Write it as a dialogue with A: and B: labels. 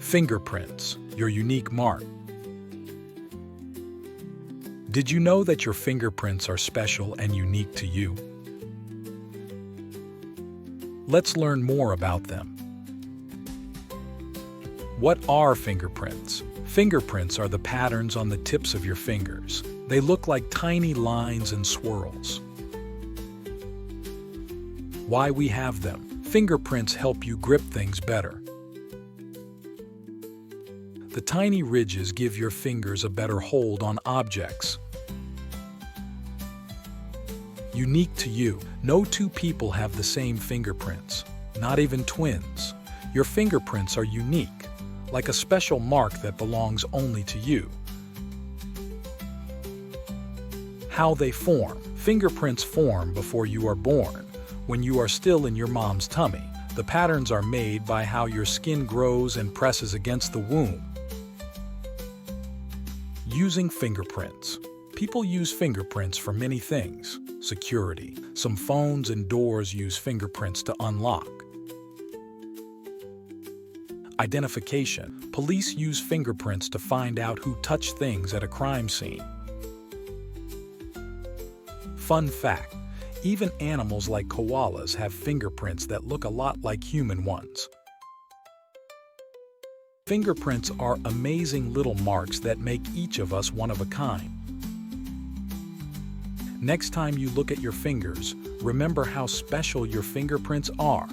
A: Fingerprints, your unique mark. Did you know that your fingerprints are special and unique to you? Let's learn more about them. What are fingerprints? Fingerprints are the patterns on the tips of your fingers. They look like tiny lines and swirls. Why we have them? Fingerprints help you grip things better. The tiny ridges give your fingers a better hold on objects. Unique to you. No two people have the same fingerprints, not even twins. Your fingerprints are unique, like a special mark that belongs only to you. How they form. Fingerprints form before you are born, when you are still in your mom's tummy. The patterns are made by how your skin grows and presses against the womb. Using fingerprints. People use fingerprints for many things. Security. Some phones and doors use fingerprints to unlock. Identification. Police use fingerprints to find out who touched things at a crime scene. Fun fact: even animals like koalas have fingerprints that look a lot like human ones. Fingerprints are amazing little marks that make each of us one of a kind. Next time you look at your fingers, remember how special your fingerprints are.